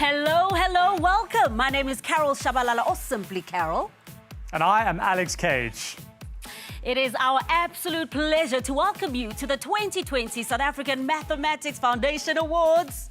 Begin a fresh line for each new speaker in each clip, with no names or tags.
Hello, welcome. My name is Carol Shabalala, or simply Carol.
And I am Alex Cage.
It is our absolute pleasure to welcome you to the 2020 South African Mathematics Foundation Awards.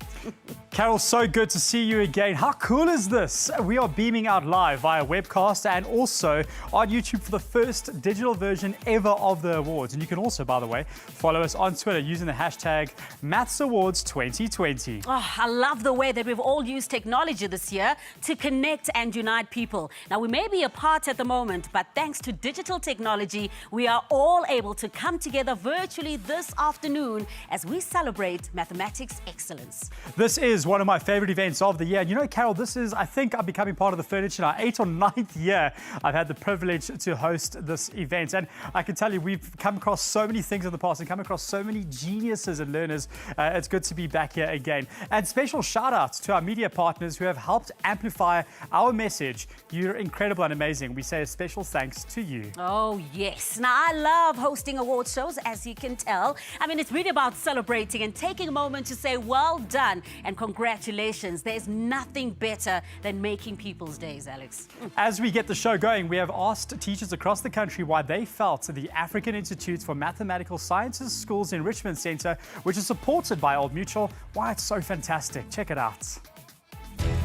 Carol, so good to see you again. How cool is this? We are beaming out live via webcast and also on YouTube for the first digital version ever of the awards. And you can also, by the way, follow us on Twitter using the hashtag MathsAwards2020.
Oh, I love the way that we've all used technology this year to connect and unite people. Now, we may be apart at the moment, but thanks to digital technology, we are all able to come together virtually this afternoon as we celebrate mathematics excellence.
This is one of my favorite events of the year. And you know, Carol, I think I'm becoming part of the furniture now. 8th or 9th year, I've had the privilege to host this event. And I can tell you, we've come across so many things in the past and come across so many geniuses and learners. It's good to be back here again. And special shout outs to our media partners who have helped amplify our message. You're incredible and amazing. We say a special thanks to you.
Oh, yes. Now, I love hosting award shows, as you can tell. I mean, it's really about celebrating and taking a moment to say, well done and congratulations. There's nothing better than making people's days, Alex.
As we get the show going, we have asked teachers across the country why they felt the African Institute for Mathematical Sciences Schools Enrichment Centre, which is supported by Old Mutual, why it's so fantastic. Check it out.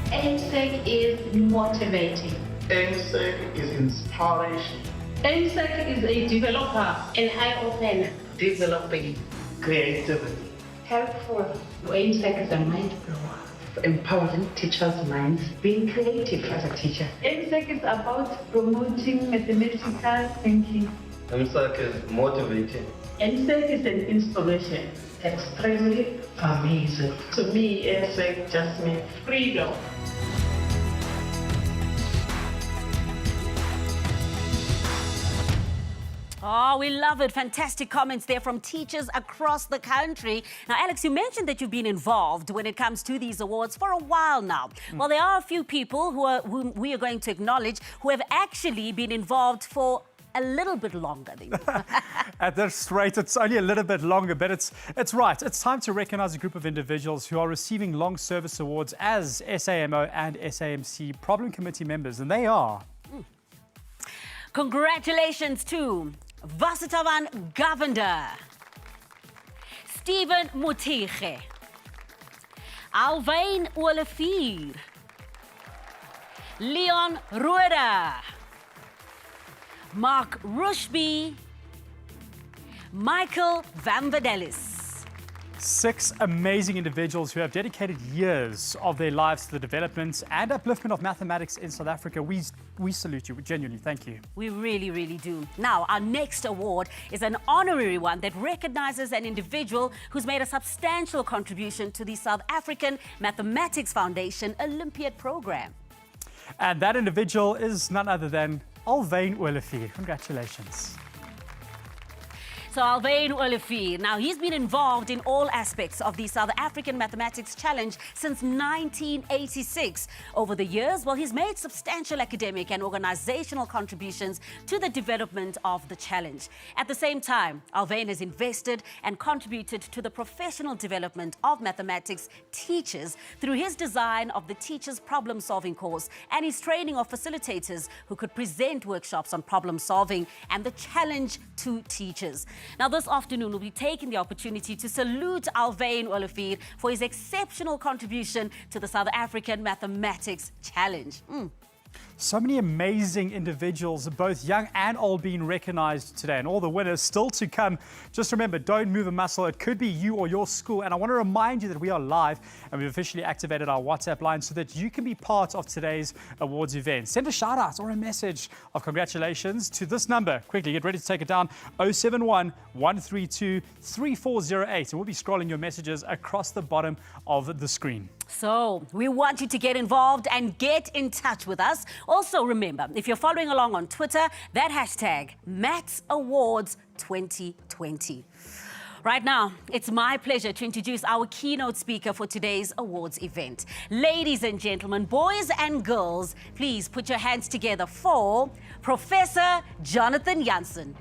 NSEC is motivating.
NSEC is inspiration.
NSEC is a developer, an eye-opener,
Developing creativity.
helpful. NSEC is a mind blower,
empowering teachers' minds, being creative as a teacher.
NSEC is about promoting mathematical thinking.
NSEC is motivating.
NSEC is an inspiration.
Extremely amazing.
To me, NSEC just means freedom.
Oh, we love it. Fantastic comments there from teachers across the country. Now, Alex, you mentioned that you've been involved when it comes to these awards for a while now. Well, there are a few people whom we are going to acknowledge who have actually been involved for a little bit longer than you.
At this rate, it's only a little bit longer, but it's right. It's time to recognize a group of individuals who are receiving long service awards as SAMO and SAMC Problem Committee members, and they are...
Congratulations to Vasitavan Govender, Stephen Mutige, Alwyn Olivier, Leon Roeder, Mark Rushby, Michael Van Verdelis.
6 amazing individuals who have dedicated years of their lives to the development and upliftment of mathematics in South Africa. We salute you, genuinely, thank you.
We really, really do. Now, our next award is an honorary one that recognizes an individual who's made a substantial contribution to the South African Mathematics Foundation Olympiad program.
And that individual is none other than Alwyn Olivier. Congratulations.
So Alwyn Olivier, now he's been involved in all aspects of the South African Mathematics Challenge since 1986. Over the years, well, he's made substantial academic and organizational contributions to the development of the challenge. At the same time, Alwyn has invested and contributed to the professional development of mathematics teachers through his design of the Teachers Problem Solving course and his training of facilitators who could present workshops on problem solving and the challenge to teachers. Now, this afternoon, we'll be taking the opportunity to salute Alwyn Olivier for his exceptional contribution to the South African Mathematics Challenge.
So many amazing individuals, both young and old, being recognized today, and all the winners still to come. Just remember, don't move a muscle. It could be you or your school. And I want to remind you that we are live and we've officially activated our WhatsApp line so that you can be part of today's awards event. Send a shout out or a message of congratulations to this number. Quickly, get ready to take it down. 071 132 3408. And we'll be scrolling your messages across the bottom of the screen.
So we want you to get involved and get in touch with us. Also, remember, if you're following along on Twitter, that hashtag MathsAwards2020. Right now, it's my pleasure to introduce our keynote speaker for today's awards event. Ladies and gentlemen, boys and girls, please put your hands together for Professor Jonathan Jansen.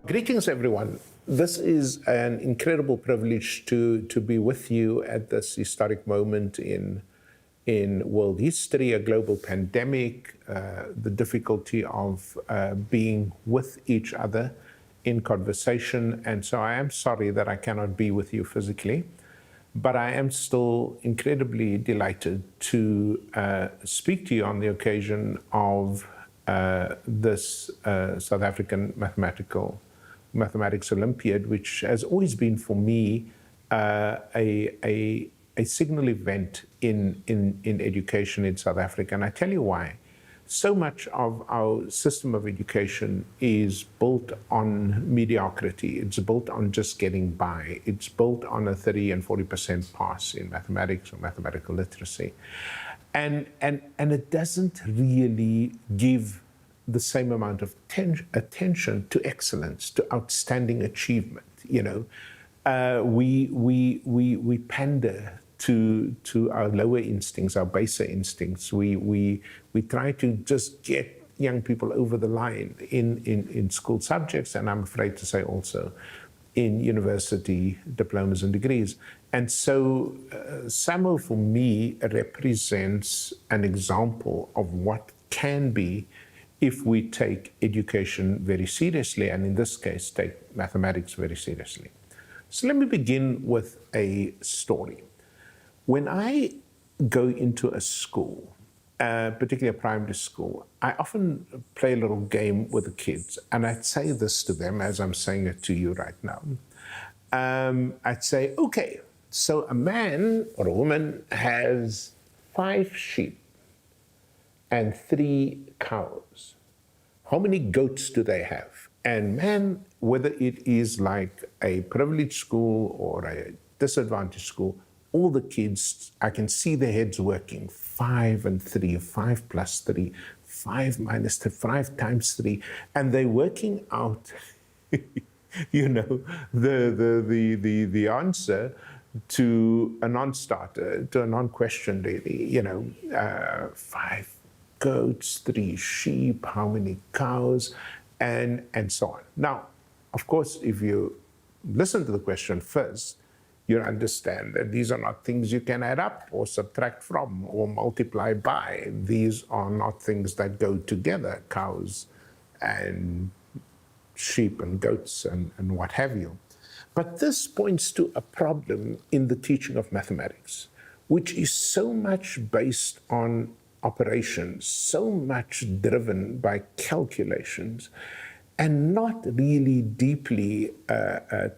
Greetings, everyone. This is an incredible privilege to be with you at this historic moment in world history, a global pandemic, the difficulty of being with each other in conversation. And so I am sorry that I cannot be with you physically, but I am still incredibly delighted to speak to you on the occasion of this South African Mathematics Olympiad, which has always been for me a signal event in education in South Africa. And I tell you why. So much of our system of education is built on mediocrity. It's built on just getting by. It's built on a 30 and 40% pass in mathematics or mathematical literacy. And it doesn't really give the same amount of attention to excellence, to outstanding achievement. You know, we pander to our lower instincts, our baser instincts. We try to just get young people over the line in school subjects, and I'm afraid to say also in university diplomas and degrees. And so SAMO for me represents an example of what can be if we take education very seriously, and in this case, take mathematics very seriously. So let me begin with a story. When I go into a school, particularly a primary school, I often play a little game with the kids, and I'd say this to them as I'm saying it to you right now. I'd say, okay, so a man or a woman has 5 sheep and 3 cows. How many goats do they have? And man, whether it is like a privileged school or a disadvantaged school, all the kids, I can see their heads working. 5 and 3, 5 plus 3, 5 minus 3, 5 times 3, and they're working out, you know, the answer to a non-starter, to a non-question really, you know, 5 goats, 3 sheep, how many cows, and so on. Now, of course, if you listen to the question first, you understand that these are not things you can add up or subtract from or multiply by. These are not things that go together, cows and sheep and goats and what have you. But this points to a problem in the teaching of mathematics, which is so much based on operations, so much driven by calculations, and not really deeply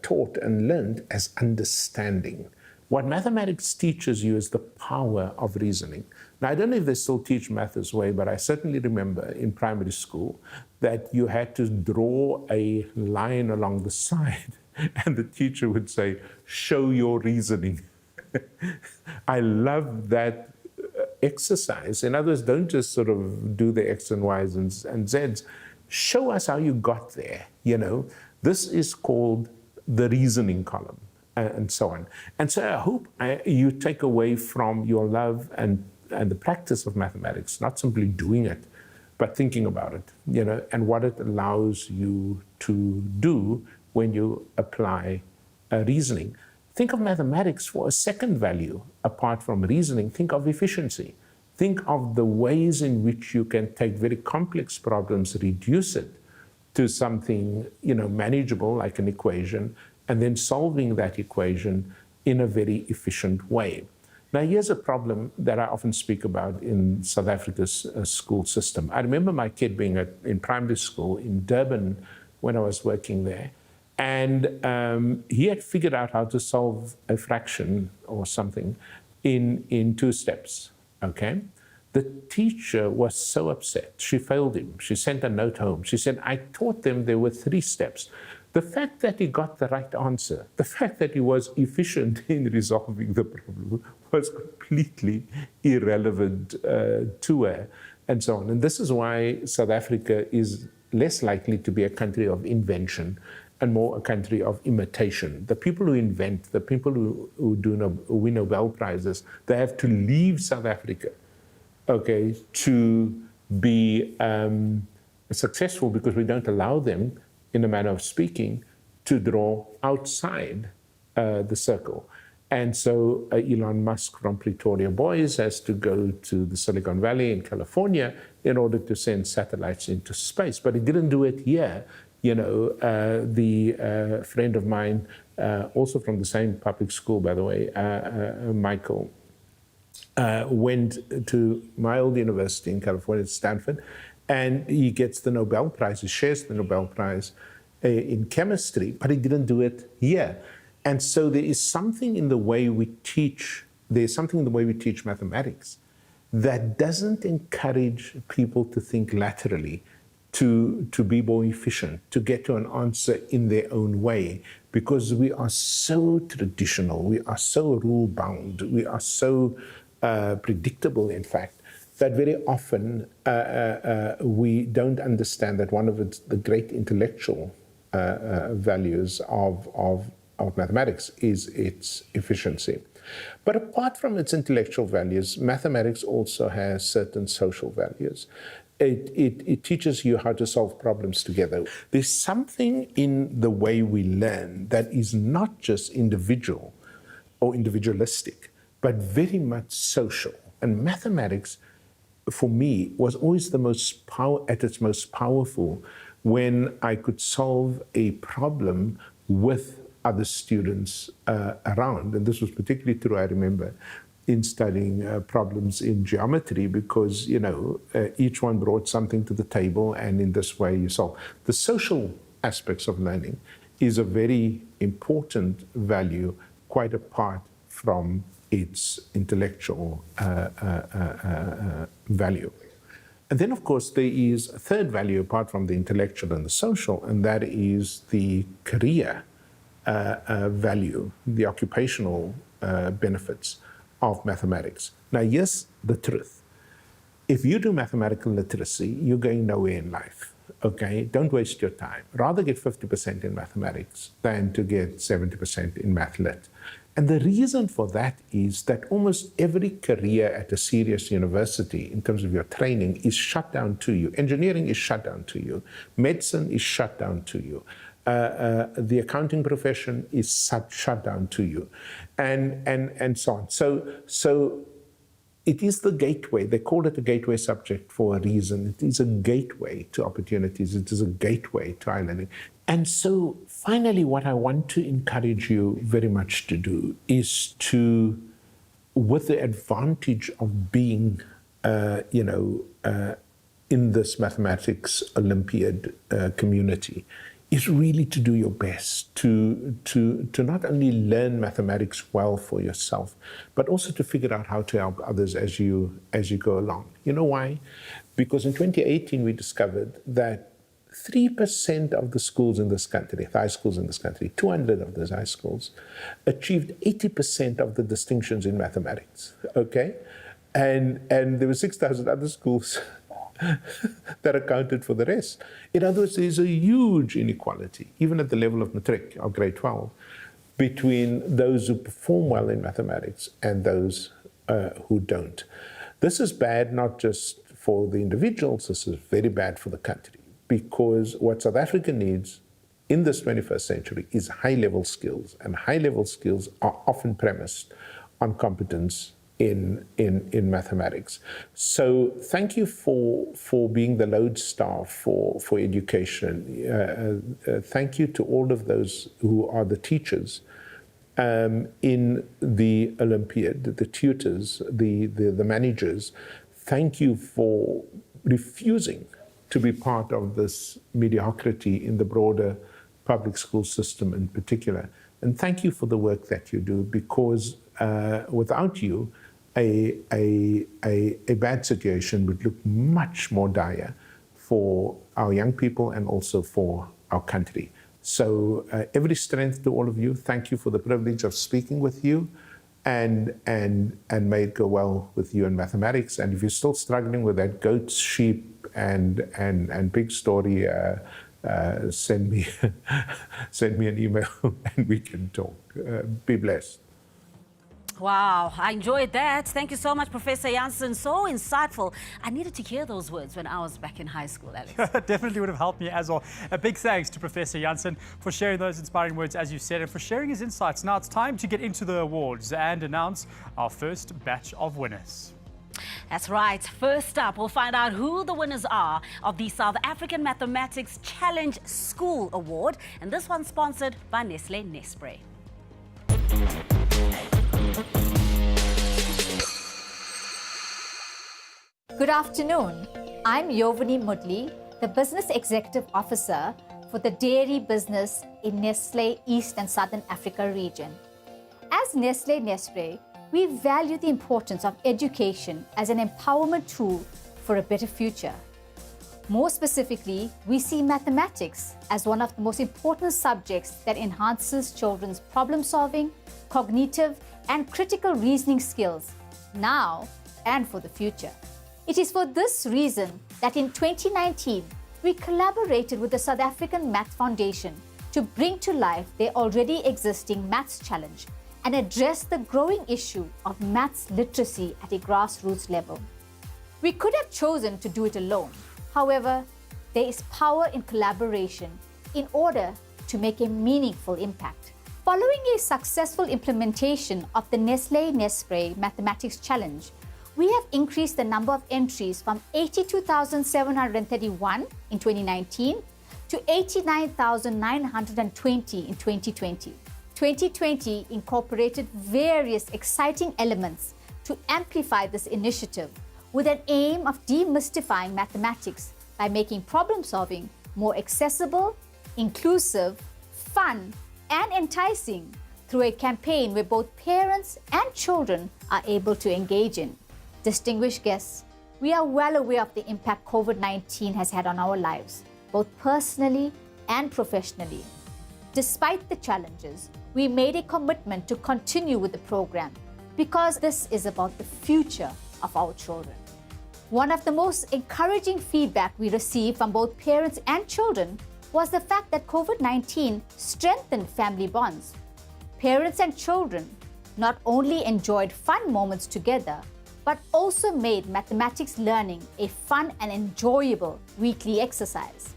taught and learned as understanding. What mathematics teaches you is the power of reasoning. Now, I don't know if they still teach math this way, but I certainly remember in primary school that you had to draw a line along the side, and the teacher would say, show your reasoning. I love that exercise. In other words, don't just sort of do the X and Y's and Z's. Show us how you got there, you know. This is called the reasoning column, and so on. And so I hope you take away from your love and the practice of mathematics, not simply doing it, but thinking about it, you know, and what it allows you to do when you apply reasoning. Think of mathematics for a second value apart from reasoning. Think of efficiency. Think of the ways in which you can take very complex problems, reduce it to something, you know, manageable like an equation, and then solving that equation in a very efficient way. Now, here's a problem that I often speak about in South Africa's school system. I remember my kid being in primary school in Durban when I was working there. And he had figured out how to solve a fraction or something in 2 steps, okay? The teacher was so upset. She failed him. She sent a note home. She said, I taught them there were 3 steps. The fact that he got the right answer, the fact that he was efficient in resolving the problem was completely irrelevant to her, and so on. And this is why South Africa is less likely to be a country of invention and more a country of imitation. The people who invent, the people who win Nobel Prizes, they have to leave South Africa, okay, to be successful, because we don't allow them in a manner of speaking, to draw outside the circle. And so Elon Musk from Pretoria Boys has to go to the Silicon Valley in California in order to send satellites into space. But he didn't do it here. You know, the friend of mine, also from the same public school, by the way, Michael, went to my old university in California, Stanford, and he gets the Nobel Prize. He shares the Nobel Prize in chemistry, but he didn't do it here. And so there is something in the way we teach, mathematics that doesn't encourage people to think laterally, to be more efficient, to get to an answer in their own way, because we are so traditional, we are so rule-bound, we are so predictable, in fact, that very often we don't understand that one of the great intellectual values of mathematics is its efficiency. But apart from its intellectual values, mathematics also has certain social values. It teaches you how to solve problems together. There's something in the way we learn that is not just individual or individualistic, but very much social. And mathematics, for me, was always at its most powerful when I could solve a problem with other students around. And this was particularly true, I remember, in studying problems in geometry, because, you know, each one brought something to the table, and in this way you solve. The social aspects of learning is a very important value, quite apart from its intellectual value. And then, of course, there is a third value apart from the intellectual and the social, and that is the career value, the occupational benefits of mathematics. Now, here's the truth. If you do mathematical literacy, you're going nowhere in life, okay? Don't waste your time. Rather get 50% in mathematics than to get 70% in math lit. And the reason for that is that almost every career at a serious university, in terms of your training, is shut down to you. Engineering is shut down to you. Medicine is shut down to you. The accounting profession is shut down to you, and so on. So it is the gateway. They call it a gateway subject for a reason. It is a gateway to opportunities. It is a gateway to higher learning. And so finally, what I want to encourage you very much to do is to, with the advantage of being, in this mathematics Olympiad community, is really to do your best to not only learn mathematics well for yourself, but also to figure out how to help others as you go along. You know why? Because in 2018 we discovered that 3% of the schools in this country, high schools in this country, 200 of those high schools, achieved 80% of the distinctions in mathematics. Okay, and there were 6,000 other schools that accounted for the rest. In other words, there's a huge inequality, even at the level of matric, or grade 12, between those who perform well in mathematics and those who don't. This is bad not just for the individuals, this is very bad for the country, because what South Africa needs in this 21st century is high-level skills, and high-level skills are often premised on competence in mathematics. So thank you for being the lodestar for education. Thank you to all of those who are the teachers in the Olympiad, the tutors, the managers. Thank you for refusing to be part of this mediocrity in the broader public school system in particular. And thank you for the work that you do, because without you, a bad situation would look much more dire for our young people and also for our country. So every strength to all of you. Thank you for the privilege of speaking with you, and may it go well with you in mathematics. And if you're still struggling with that goat, sheep, and pig story, send me an email and we can talk. Be blessed.
Wow, I enjoyed that. Thank you so much, Professor Janssen. So insightful. I needed to hear those words when I was back in high school, Alex.
Definitely would have helped me as well. A big thanks to Professor Janssen for sharing those inspiring words, as you said, and for sharing his insights. Now it's time to get into the awards and announce our first batch of winners.
That's right. First up, we'll find out who the winners are of the South African Mathematics Challenge School Award. And this one's sponsored by NESTLÉ NESPRAY.
Good afternoon. I'm Yovani Mudli, the Business Executive Officer for the dairy business in NESTLÉ East and Southern Africa region. As NESTLÉ NESPRAY, we value the importance of education as an empowerment tool for a better future. More specifically, we see mathematics as one of the most important subjects that enhances children's problem-solving, cognitive, and critical reasoning skills now and for the future. It is for this reason that in 2019, we collaborated with the South African Math Foundation to bring to life their already existing Maths Challenge and address the growing issue of maths literacy at a grassroots level. We could have chosen to do it alone. However, there is power in collaboration in order to make a meaningful impact. Following a successful implementation of the NESTLÉ NESPRAY Mathematics Challenge, we have increased the number of entries from 82,731 in 2019 to 89,920 in 2020. 2020 incorporated various exciting elements to amplify this initiative with an aim of demystifying mathematics by making problem-solving more accessible, inclusive, fun, and enticing through a campaign where both parents and children are able to engage in. Distinguished guests, we are well aware of the impact COVID-19 has had on our lives, both personally and professionally. Despite the challenges, we made a commitment to continue with the program because this is about the future of our children. One of the most encouraging feedback we received from both parents and children was the fact that COVID-19 strengthened family bonds. Parents and children not only enjoyed fun moments together, but also made mathematics learning a fun and enjoyable weekly exercise.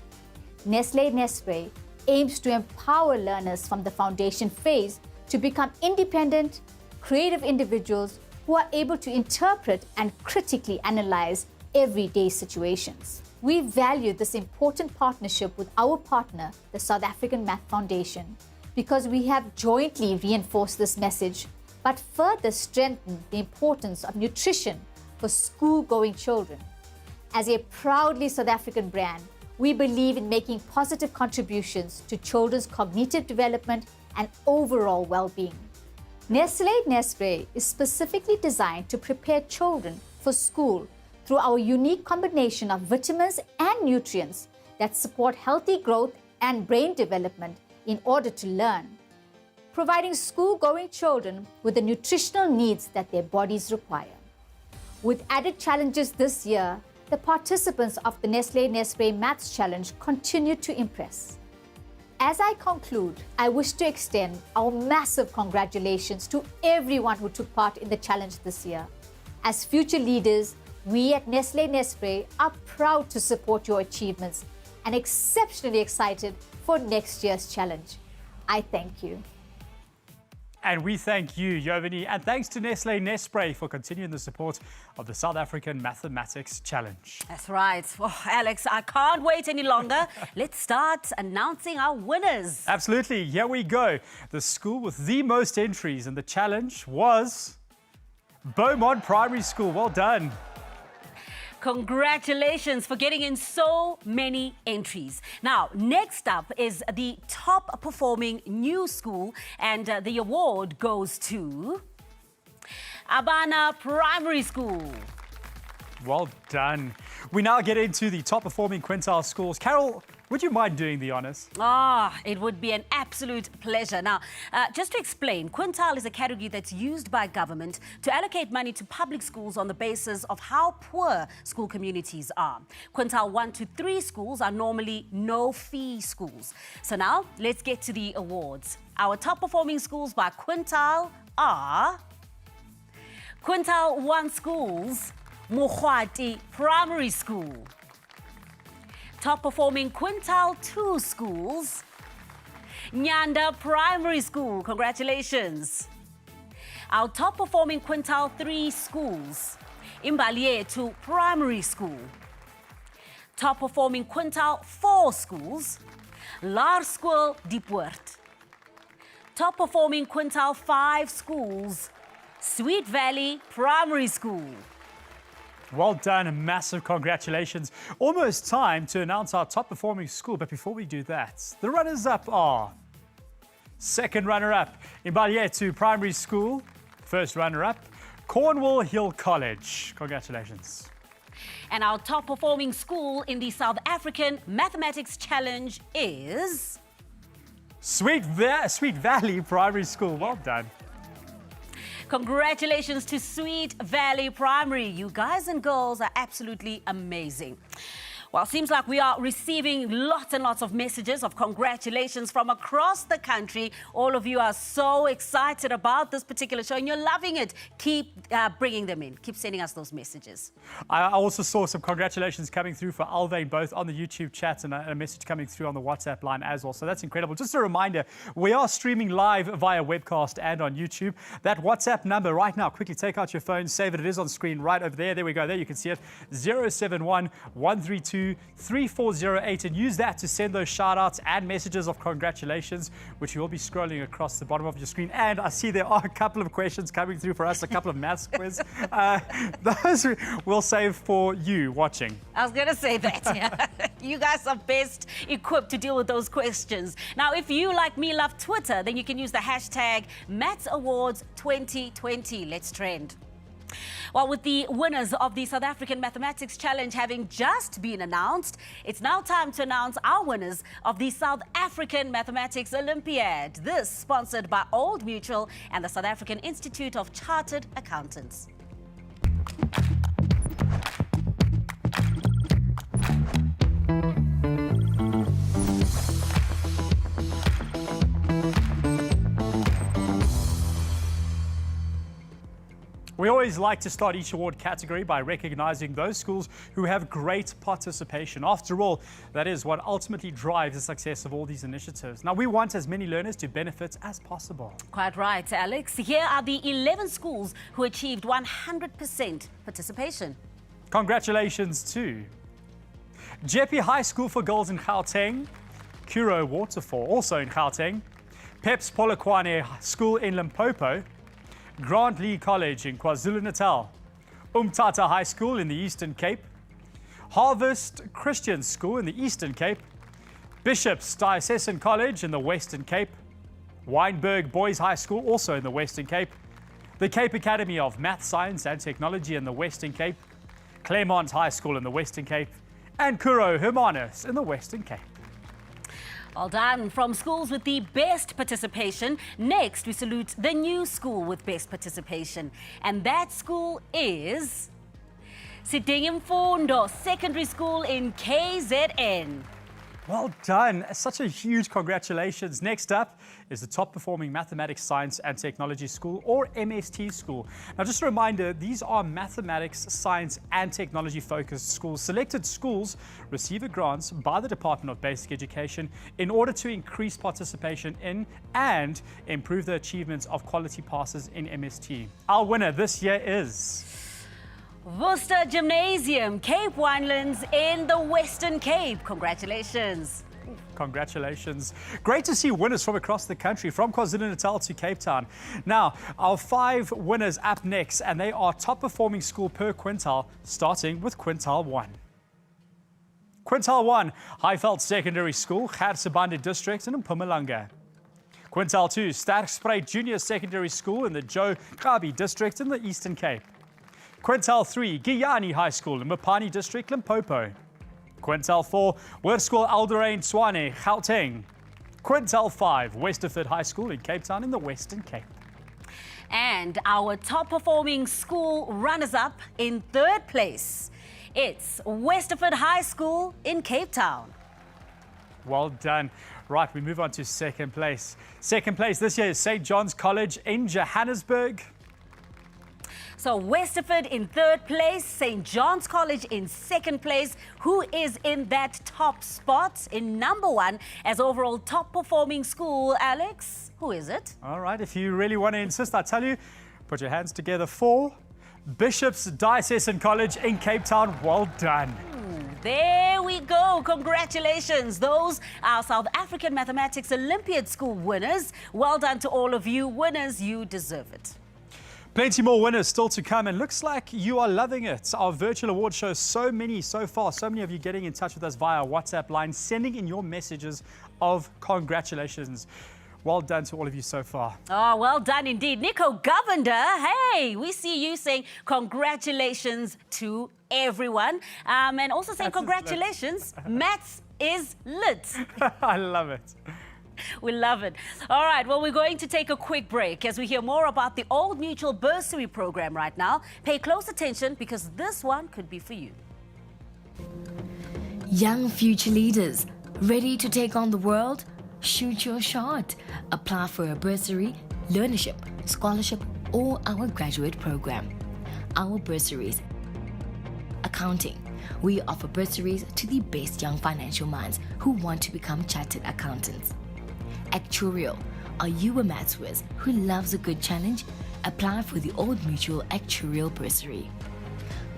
NESTLÉ NESPRAY aims to empower learners from the foundation phase to become independent, creative individuals who are able to interpret and critically analyze everyday situations. We value this important partnership with our partner, the South African Math Foundation, because we have jointly reinforced this message but further strengthen the importance of nutrition for school-going children. As a proudly South African brand, we believe in making positive contributions to children's cognitive development and overall well-being. NESTLÉ NESPRAY is specifically designed to prepare children for school through our unique combination of vitamins and nutrients that support healthy growth and brain development in order to learn, providing school-going children with the nutritional needs that their bodies require. With added challenges this year, the participants of the NESTLÉ NESPRAY Maths Challenge continue to impress. As I conclude, I wish to extend our massive congratulations to everyone who took part in the challenge this year. As future leaders, we at NESTLÉ NESPRAY are proud to support your achievements and exceptionally excited for next year's challenge. I thank you.
And we thank you, Yovani, and thanks to NESTLÉ NESPRAY for continuing the support of the South African Mathematics Challenge.
That's right. Oh, Alex, I can't wait any longer. Let's start announcing our winners.
Absolutely. Here we go. The school with the most entries in the challenge was Beaumont Primary School. Well done.
Congratulations for getting in so many entries. Now, next up is the top performing new school, and the award goes to Abana Primary School.
Well done. We now get into the top performing quintile schools. Carol, would you mind doing the honors?
It would be an absolute pleasure. Now, just to explain, quintile is a category that's used by government to allocate money to public schools on the basis of how poor school communities are. Quintile 1 to 3 schools are normally no-fee schools. So now, let's get to the awards. Our top performing schools by quintile are Quintile 1 schools, Mokgwati Primary School. Top performing Quintile 2 schools, Nyanda Primary School. Congratulations. Our top performing Quintile 3 schools, Imbalietu Primary School. Top performing Quintile 4 schools, Laerskool Diepwoord. Top performing Quintile 5 schools, Sweet Valley Primary School.
Well done, and massive congratulations. Almost time to announce our top performing school, but before we do that, the runners-up are second runner-up, Imbalietu Primary School. First runner-up, Cornwall Hill College. Congratulations.
And our top performing school in the South African Mathematics Challenge is
Sweet Valley Primary School. Well done.
Congratulations to Sweet Valley Primary. You guys and girls are absolutely amazing. Well, seems like we are receiving lots and lots of messages of congratulations from across the country. All of you are so excited about this particular show and you're loving it. Keep bringing them in. Keep sending us those messages.
I also saw some congratulations coming through for Alvain, both on the YouTube chat and a message coming through on the WhatsApp line as well. So that's incredible. Just a reminder, we are streaming live via webcast and on YouTube. That WhatsApp number right now, quickly take out your phone, save it. It is on screen right over there. There we go. There you can see it. 071 132 3408, and use that to send those shout outs and messages of congratulations, which you will be scrolling across the bottom of your screen. And I see there are a couple of questions coming through for us, a couple of maths quiz. Those we'll save for you watching.
I was going to say that. Yeah. You guys are best equipped to deal with those questions. Now, if you, like me, love Twitter, then you can use the hashtag MathsAwards2020. Let's trend. Well, with the winners of the South African Mathematics Challenge having just been announced, it's now time to announce our winners of the South African Mathematics Olympiad. This sponsored by Old Mutual and the South African Institute of Chartered Accountants.
We always like to start each award category by recognizing those schools who have great participation. After all, that is what ultimately drives the success of all these initiatives. Now, we want as many learners to benefit as possible.
Quite right, Alex. Here are the 11 schools who achieved 100% participation.
Congratulations to Jeppe High School for Girls in Gauteng, Kuro Waterfall, also in Gauteng, Peps Polokwane School in Limpopo, Grant Lee College in KwaZulu-Natal, Umtata High School in the Eastern Cape, Harvest Christian School in the Eastern Cape, Bishop's Diocesan College in the Western Cape, Wynberg Boys High School also in the Western Cape, the Cape Academy of Math, Science and Technology in the Western Cape, Claremont High School in the Western Cape, and Kuro Hermanus in the Western Cape.
Well done. From schools with the best participation, next we salute the new school with best participation. And that school is Sidingimfundo Secondary School in KZN.
Well done. Such a huge congratulations. Next up is the top performing Mathematics, Science and Technology School, or MST School. Now, just a reminder, these are mathematics, science and technology focused schools. Selected schools receive a grant by the Department of Basic Education in order to increase participation in and improve the achievements of quality passes in MST. Our winner this year is
Worcester Gymnasium, Cape Winelands in the Western Cape. Congratulations.
Congratulations. Great to see winners from across the country, from KwaZulu-Natal to Cape Town. Now, our 5 winners up next, and they are top performing school per quintile, starting with quintile 1. Quintile 1, Highveld Secondary School, Gersebande District in Mpumalanga. Quintile 2, Sterkspruit Junior Secondary School in the Joe Gabi District in the Eastern Cape. Quintile 3, Giyani High School in Mopani District, Limpopo. Quintile 4, Hoërskool Alderaan Tshwane, Gauteng. Quintile 5, Westerford High School in Cape Town in the Western Cape.
And our top performing school runners-up in third place, it's Westerford High School in Cape Town.
Well done. Right, we move on to second place. Second place this year is St. John's College in Johannesburg.
So Westerford in 3rd place, St. John's College in 2nd place. Who is in that top spot in number 1 as overall top performing school, Alex? Who is it?
All right, if you really want to insist, I tell you, put your hands together for Bishop's Diocesan College in Cape Town. Well done.
There we go. Congratulations. Those are South African Mathematics Olympiad School winners. Well done to all of you winners. You deserve it.
Plenty more winners still to come, and looks like you are loving it. Our virtual award show, so many so far, so many of you getting in touch with us via WhatsApp line, sending in your messages of congratulations. Well done to all of you so far.
Oh, well done indeed. Nico Govender, hey, we see you saying congratulations to everyone. And also saying congratulations, Maths is lit.
I love it.
We love it. All right, well, we're going to take a quick break as we hear more about the Old Mutual Bursary Program right now. Pay close attention because this one could be for you.
Young future leaders, ready to take on the world? Shoot your shot. Apply for a bursary, learnership, scholarship, or our graduate program. Our bursaries. Accounting. We offer bursaries to the best young financial minds who want to become chartered accountants. Actuarial. Are you a maths whiz who loves a good challenge? Apply for the Old Mutual Actuarial Bursary.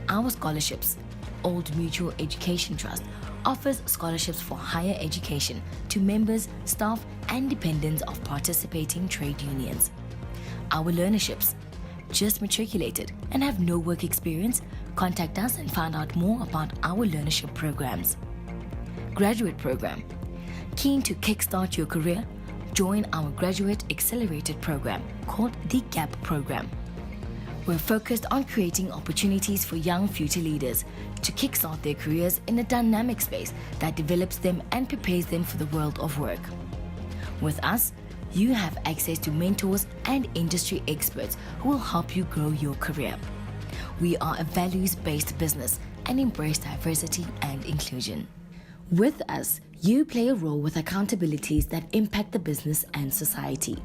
Our scholarships. Old Mutual Education Trust offers scholarships for higher education to members, staff, and dependents of participating trade unions. Our learnerships. Just matriculated and have no work experience? Contact us and find out more about our learnership programs. Graduate program. Keen to kickstart your career? Join our Graduate Accelerated program called the GAP program. We're focused on creating opportunities for young future leaders to kickstart their careers in a dynamic space that develops them and prepares them for the world of work. With us, you have access to mentors and industry experts who will help you grow your career. We are a values-based business and embrace diversity and inclusion. With us, you play a role with accountabilities that impact the business and society.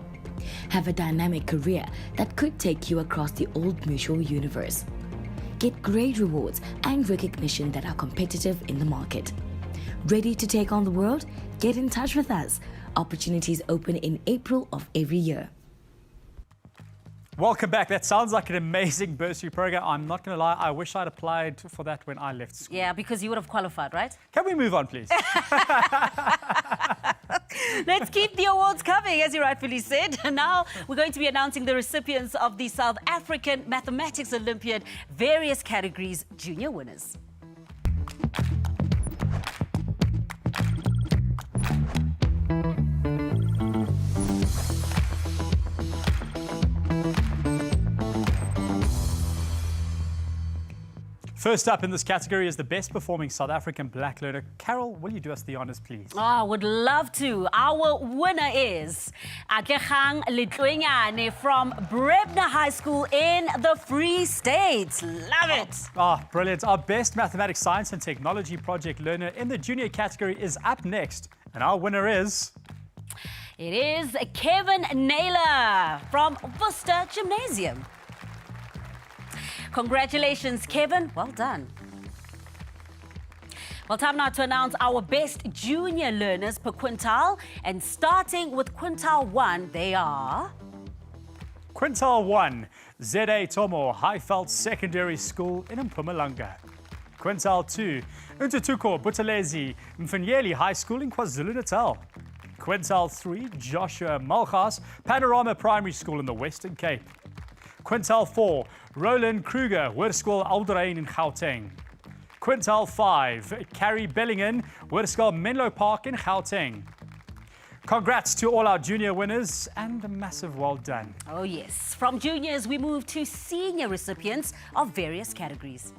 Have a dynamic career that could take you across the Old Mutual universe. Get great rewards and recognition that are competitive in the market. Ready to take on the world? Get in touch with us. Opportunities open in April of every year.
Welcome back. That sounds like an amazing bursary program. I'm not going to lie, I wish I'd applied for that when I left school.
Yeah, because you would have qualified, right?
Can we move on, please?
Let's keep the awards coming, as you rightfully said. Now we're going to be announcing the recipients of the South African Mathematics Olympiad, various categories, junior winners.
First up in this category is the best performing South African black learner. Carol, will you do us the honors, please?
Oh, would love to. Our winner is Akegang Litwenyane from Brebner High School in the Free State. Love it.
Ah, brilliant. Our best mathematics, science and technology project learner in the junior category is up next. And our winner is...
It is Kevin Naylor from Worcester Gymnasium. Congratulations, Kevin. Well done. Well, time now to announce our best junior learners per quintile. And starting with quintile 1, they are...
Quintile 1, Z.A. Tomo, Highveld Secondary School in Mpumalanga. Quintile 2, Untutuko Buthelezi, Mfanyeli High School in KwaZulu-Natal. Quintile 3, Joshua Malchas, Panorama Primary School in the Western Cape. Quintile 4, Roland Kruger, Hoërskool Alderrein in Gauteng. Quintile 5, Carrie Bellingen, Hoërskool Menlo Park in Gauteng. Congrats to all our junior winners and a massive well done.
Oh yes, from juniors we move to senior recipients of various categories.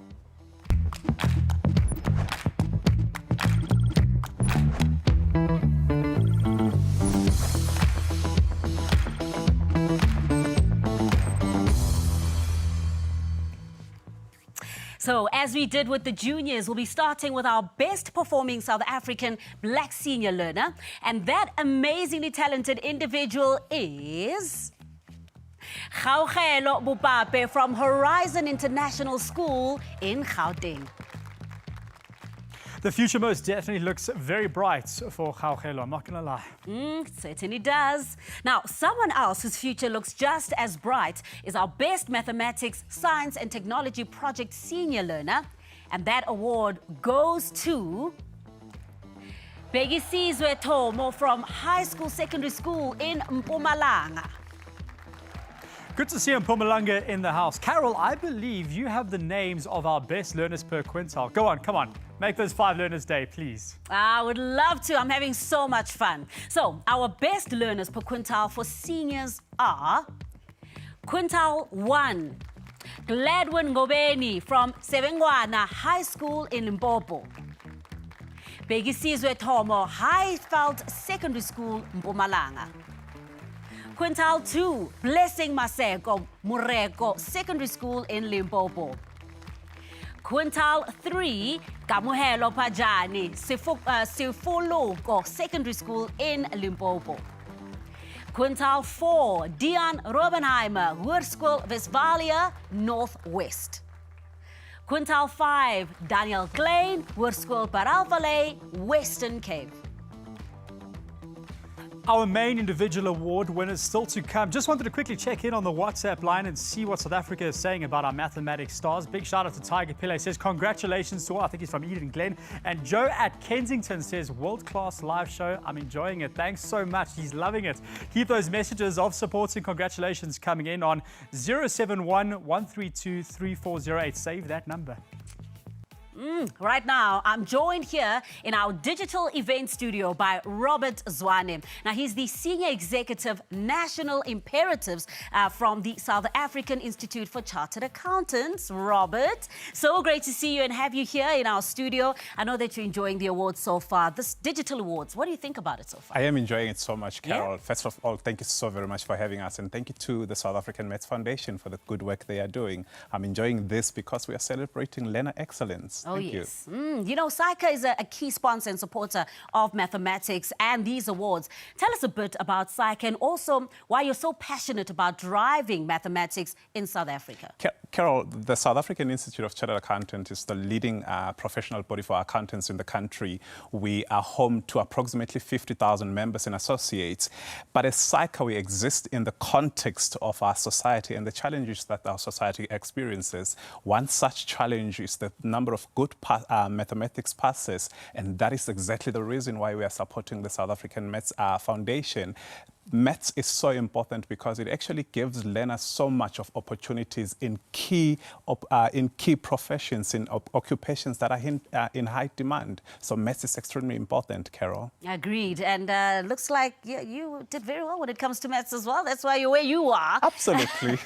So, as we did with the juniors, we'll be starting with our best performing South African black senior learner. And that amazingly talented individual is Gaugelo Bupape from Horizon International School in Gauteng.
The future most definitely looks very bright for Gaugelo, I'm not going to lie.
Certainly does. Now, someone else whose future looks just as bright is our best mathematics, science and technology project senior learner. And that award goes to Begisizwe Tomo from High School Secondary School in Mpumalanga.
Good to see Mpumalanga in the house. Carol, I believe you have the names of our best learners per quintile. Go on, come on. Make those 5 learners day, please.
I would love to. I'm having so much fun. So, our best learners per quintile for seniors are Quintile 1, Gladwin Ngobeni from Sebengwana High School in Limpopo. Begisizwe Tomo, Highveld Secondary School, Mpumalanga. Quintile 2, Blessing Maseko, Mureko Secondary School in Limpopo. Quintile 3, Kamuhelo Pajani, Sifuluko Secondary School in Limpopo. Quintile 4, Dion Robenheimer, Hoërskool Westvalia, Northwest. Quintile 5, Daniel Klein, Hoërskool Paralvallei, Western Cape.
Our main individual award winners still to come. Just wanted to quickly check in on the WhatsApp line and see what South Africa is saying about our mathematics stars. Big shout out to Tiger Pillay. Says congratulations to all. I think he's from Eden Glen. And Joe at Kensington says world-class live show. I'm enjoying it. Thanks so much. He's loving it. Keep those messages of support and congratulations coming in on 071 132 3408. Save that number.
Right now, I'm joined here in our digital event studio by Robert Zwane. Now, he's the Senior Executive National Imperatives from the South African Institute for Chartered Accountants. Robert, so great to see you and have you here in our studio. I know that you're enjoying the awards so far. This digital awards, what do you think about it so far?
I am enjoying it so much, Carol.
Yeah?
First of all, thank you so very much for having us, and thank you to the South African Maths Foundation for the good work they are doing. I'm enjoying this because we are celebrating learner excellence.
Oh,
Thank
yes.
you.
You know, SAICA is a key sponsor and supporter of mathematics and these awards. Tell us a bit about SAICA and also why you're so passionate about driving mathematics in South Africa.
Carol, the South African Institute of Chartered Accountants is the leading professional body for accountants in the country. We are home to approximately 50,000 members and associates. But as SAICA, we exist in the context of our society and the challenges that our society experiences. One such challenge is the number of good mathematics passes, and that is exactly the reason why we are supporting the South African Maths Foundation. Maths is so important because it actually gives learners so much of opportunities in key professions, in occupations that are in high demand. So maths is extremely important, Carol.
Agreed. And looks like you did very well when it comes to maths as well. That's why you're where you are.
Absolutely.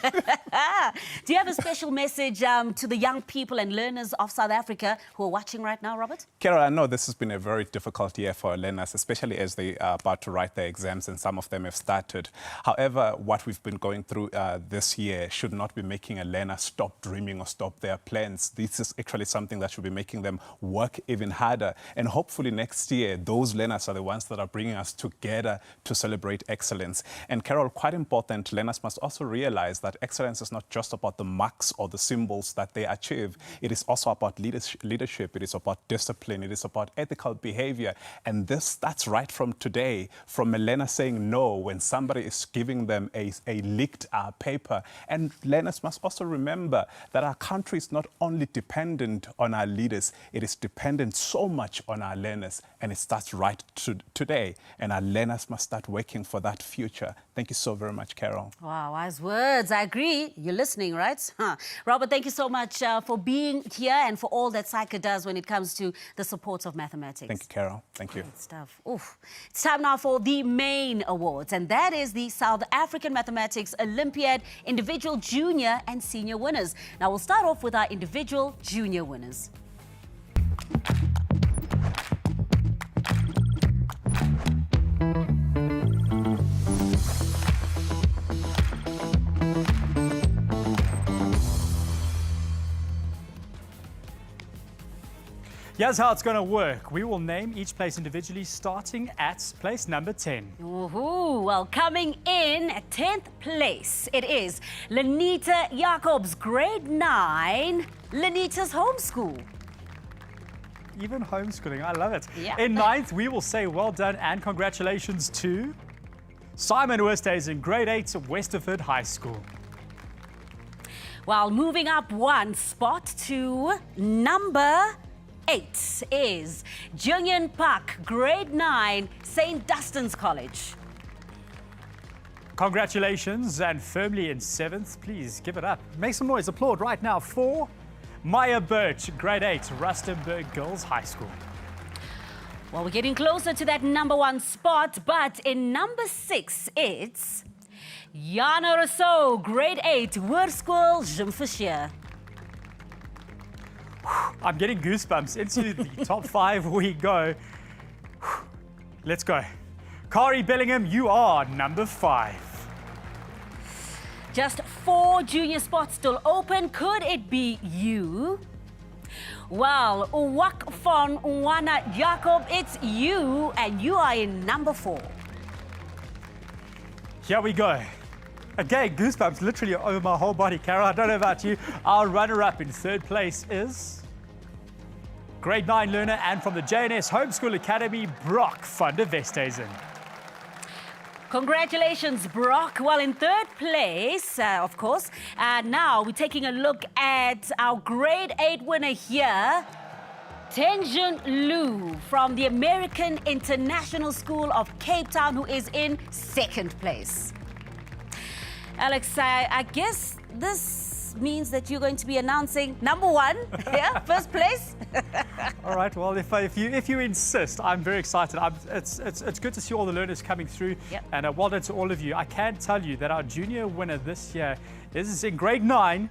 Do you have a special message to the young people and learners of South Africa who are watching right now, Robert?
Carol, I know this has been a very difficult year for learners, especially as they are about to write their exams, and some of them have started. However, what we've been going through this year should not be making a learner stop dreaming or stop their plans. This is actually something that should be making them work even harder. And hopefully next year, those learners are the ones that are bringing us together to celebrate excellence. And Carol, quite important, learners must also realize that excellence is not just about the marks or the symbols that they achieve. It is also about leadership. It is about discipline. It is about ethical behavior. And this starts right from today, from a learner saying no when somebody is giving them a leaked paper. And learners must also remember that our country is not only dependent on our leaders, it is dependent so much on our learners. And it starts right today. And our learners must start working for that future. Thank you so very much, Carol.
Wow, wise words. I agree. You're listening, right? Robert, thank you so much for being here and for all that SAICA does when it comes to the support of mathematics.
Thank you, Carol. Thank you.
Great stuff. Oof. It's time now for the main awards, and that is the South African Mathematics Olympiad individual, junior and senior winners. Now we'll start off with our individual junior winners.
Here's how it's going to work. We will name each place individually, starting at place number 10.
Ooh, well, coming in at 10th place, it is Lenita Jacobs, grade 9, Lenita's homeschool.
Even homeschooling, I love it.
Yeah.
In 9th, we will say well done and congratulations to Simon Westhuizen, grade 8, Westerford High School.
Well, moving up one spot to number 8 is Junghyun Park, grade 9, St. Dunstan's College.
Congratulations, and firmly in 7th, please give it up. Make some noise, applaud right now for Maya Birch, grade 8, Rustenburg Girls High School.
Well, we're getting closer to that number 1 spot, but in number 6, it's Jana Rousseau, grade 8, Hoërskool Jimfashire.
I'm getting goosebumps. Into the top 5 we go. Let's go. Kari Bellingham, you are number 5.
Just 4 junior spots still open. Could it be you? Well, Uwak van Unwana Jacob, it's you, and you are in number 4.
Here we go. Again, goosebumps literally over my whole body, Carol. I don't know about you. Our runner-up in 3rd place is grade 9 learner and from the JNS Homeschool Academy, Brock van der Westhuizen.
Congratulations, Brock. Well, in 3rd place, of course. Now we're taking a look at our grade 8 winner here, Tenjun Liu from the American International School of Cape Town, who is in 2nd place. Alex, I guess this means that you're going to be announcing number 1, yeah, 1st place.
All right. Well, if you insist, I'm very excited. It's good to see all the learners coming through,
yep.
And well done to all of you. I can tell you that our junior winner this year is in grade 9,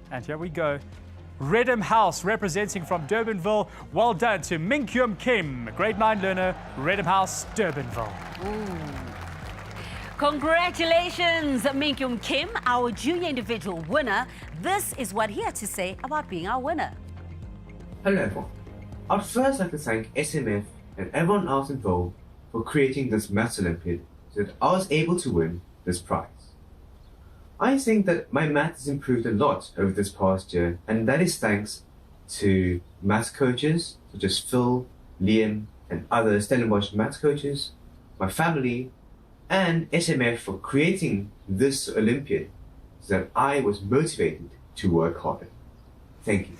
and here we go. Redham House, representing from Durbanville. Well done to Minkyum Kim, grade 9 learner, Redham House, Durbanville.
Ooh. Congratulations, Minkyum Kim, our junior individual winner. This is what he had to say about being our winner.
Hello everyone. I'd first like to thank SAMF and everyone else involved for creating this Maths Olympiad so that I was able to win this prize. I think that my math has improved a lot over this past year, and that is thanks to maths coaches such as Phil, Liam, and other Stellenbosch maths coaches, my family, and SAMF for creating this Olympiad so that I was motivated to work harder. Thank you.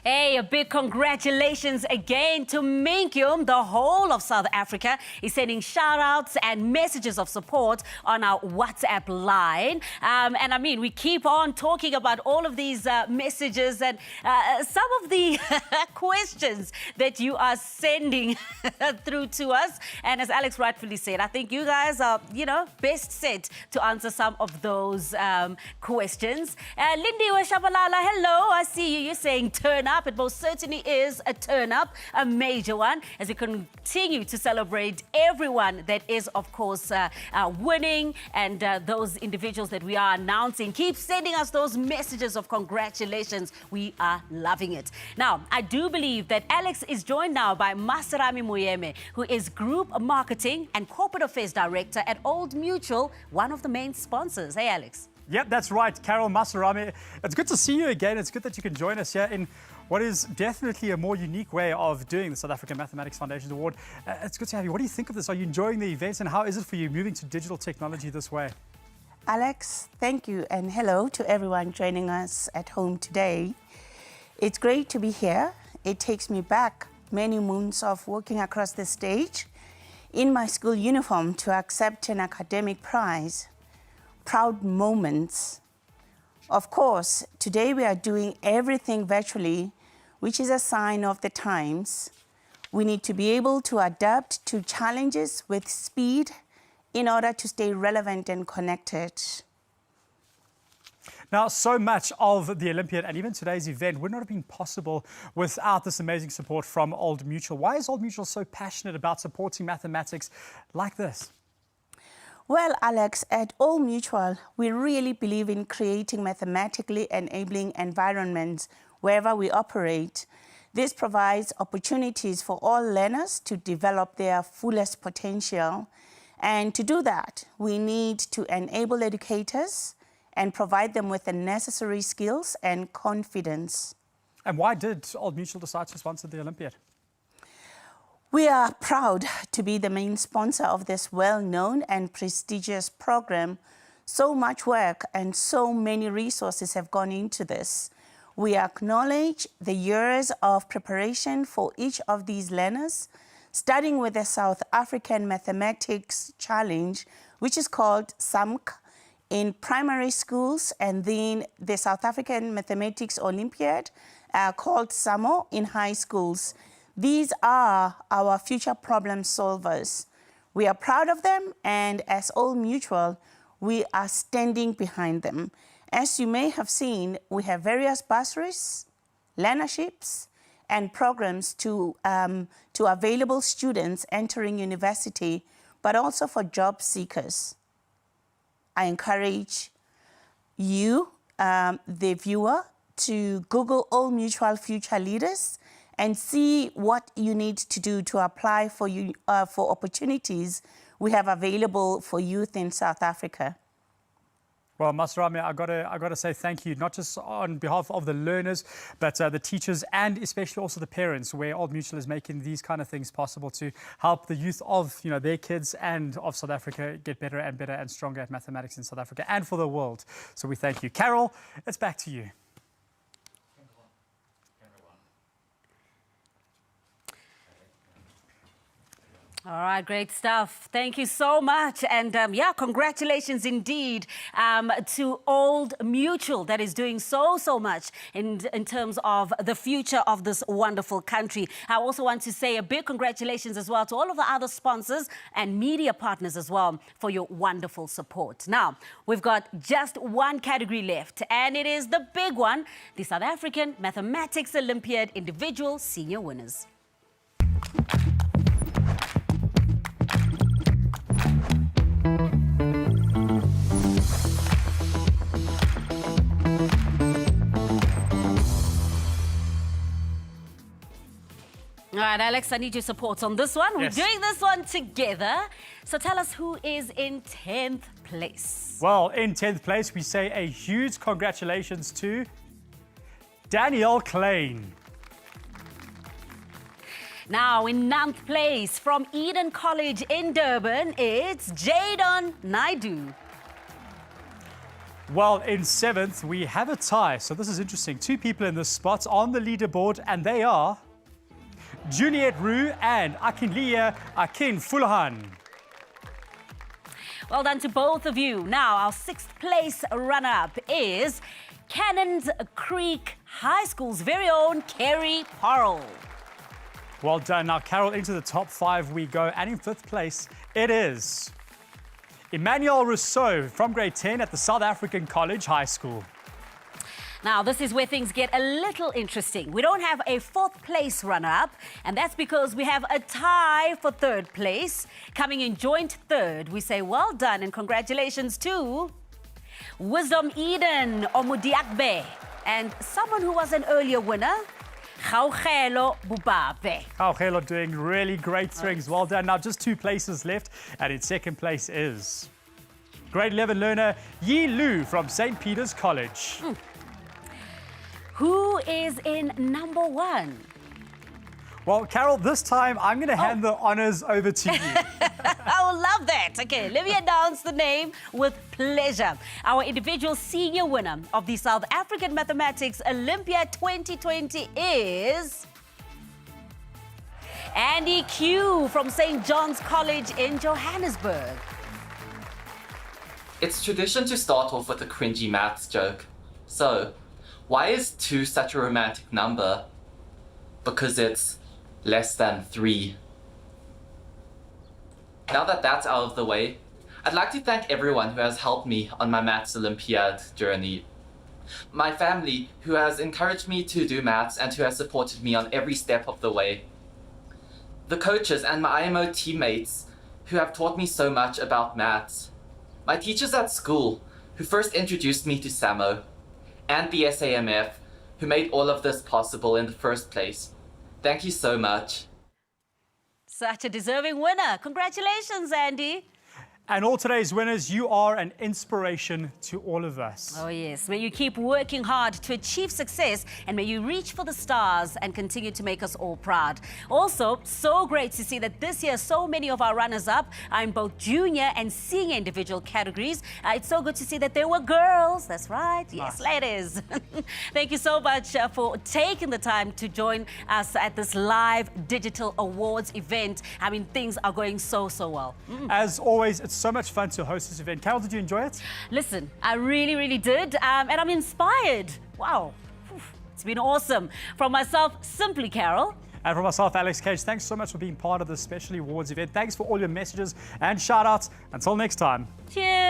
Hey, a big congratulations again to Minkyum. The whole of South Africa is sending shout-outs and messages of support on our WhatsApp line. And I mean, we keep on talking about all of these messages and some of the questions that you are sending through to us. And as Alex rightfully said, I think you guys are, best set to answer some of those questions. Lindy Shabalala, hello. I see you. You're saying turn up. It most certainly is a turn up, a major one, as we continue to celebrate everyone that is, of course, winning, and those individuals that we are announcing. Keep sending us those messages of congratulations. We are loving it. Now, I do believe that Alex is joined now by Masarami Muyeme, who is Group Marketing and Corporate Affairs Director at Old Mutual, one of the main sponsors. Hey, Alex.
Yep, that's right, Carol Masarami. It's good to see you again. It's good that you can join us here in what is definitely a more unique way of doing the South African Mathematics Foundation's Award. It's good to have you. What do you think of this? Are you enjoying the events, and how is it for you moving to digital technology this way?
Alex, thank you, and hello to everyone joining us at home today. It's great to be here. It takes me back many moons of walking across the stage in my school uniform to accept an academic prize. Proud moments. Of course, today we are doing everything virtually, which is a sign of the times. We need to be able to adapt to challenges with speed in order to stay relevant and connected.
Now, so much of the Olympiad and even today's event would not have been possible without this amazing support from Old Mutual. Why is Old Mutual so passionate about supporting mathematics like this?
Well, Alex, at Old Mutual, we really believe in creating mathematically enabling environments wherever we operate. This provides opportunities for all learners to develop their fullest potential. And to do that, we need to enable educators and provide them with the necessary skills and confidence.
And why did Old Mutual decide to sponsor the Olympiad?
We are proud to be the main sponsor of this well-known and prestigious program. So much work and so many resources have gone into this. We acknowledge the years of preparation for each of these learners, starting with the South African Mathematics Challenge, which is called SAMC in primary schools, and then the South African Mathematics Olympiad, called SAMO in high schools. These are our future problem solvers. We are proud of them, and as Old Mutual, we are standing behind them. As you may have seen, we have various bursaries, learnerships, and programs to available students entering university, but also for job seekers. I encourage you, the viewer, to Google Old Mutual Future Leaders and see what you need to do to apply for opportunities we have available for youth in South Africa.
Well, Masarami, I gotta say thank you, not just on behalf of the learners, but the teachers and especially also the parents, where Old Mutual is making these kind of things possible to help the youth of their kids and of South Africa get better and stronger at mathematics in South Africa and for the world. So we thank you. Carol, it's back to you.
All right, great stuff. Thank you so much. And yeah, congratulations indeed to Old Mutual that is doing so much in terms of the future of this wonderful country. I also want to say a big congratulations as well to all of the other sponsors and media partners as well for your wonderful support. Now, we've got just one category left, and it is the big one, the South African Mathematics Olympiad individual senior winners. All right, Alex, I need your support on this one.
Yes.
We're doing this one together. So tell us who is in 10th place.
Well, in 10th place, we say a huge congratulations to Danielle Klein.
Now, in 9th place, from Eden College in Durban, it's Jadon Naidu.
Well, in 7th, we have a tie. So this is interesting. Two people in this spot on the leaderboard, and they are Juliet Rue and Akinlia Akin Fulhan.
Well done to both of you. Now, our 6th place runner-up is Cannons Creek High School's very own Kerry Parle.
Well done. Now, Carol, into the top 5 we go. And in 5th place, it is Emmanuel Rousseau from grade 10 at the South African College High School.
Now, this is where things get a little interesting. We don't have a 4th place runner-up, and that's because we have a tie for 3rd place. Coming in joint 3rd, we say well done and congratulations to Wisdom Eden Omudiakbe and someone who was an earlier winner, Gaugelo Bubabe.
Gaugelo doing really great things. Well done. Now, just 2 places left, and in 2nd place is grade 11 learner Yi Lu from St. Peter's College.
Who is in number 1?
Well, Carol, this time I'm going to hand the honors over to you.
I will love that. Okay, let me announce the name with pleasure. Our individual senior winner of the South African Mathematics Olympiad 2020 is Andy Q from St. John's College in Johannesburg.
It's tradition to start off with a cringy maths joke. So, why is 2 such a romantic number? Because it's less than 3. Now that that's out of the way, I'd like to thank everyone who has helped me on my Maths Olympiad journey. My family, who has encouraged me to do maths and who has supported me on every step of the way. The coaches and my IMO teammates, who have taught me so much about maths. My teachers at school, who first introduced me to SAMO. And the SAMF, who made all of this possible in the first place. Thank you so much.
Such a deserving winner. Congratulations, Andy.
And all today's winners, you are an inspiration to all of us.
Oh, yes. May you keep working hard to achieve success, and may you reach for the stars and continue to make us all proud. Also, so great to see that this year so many of our runners-up are in both junior and senior individual categories. It's so good to see that there were girls. That's right. Yes, ladies. Thank you so much for taking the time to join us at this live digital awards event. I mean, things are going so well.
As always, it's so much fun to host this event. Carol, did you enjoy it?
Listen, I really did, and I'm inspired. Wow, it's been awesome. From myself, Simply Carol.
And from myself, Alex Cage, thanks so much for being part of this special awards event. Thanks for all your messages and shout-outs. Until next time.
Cheers.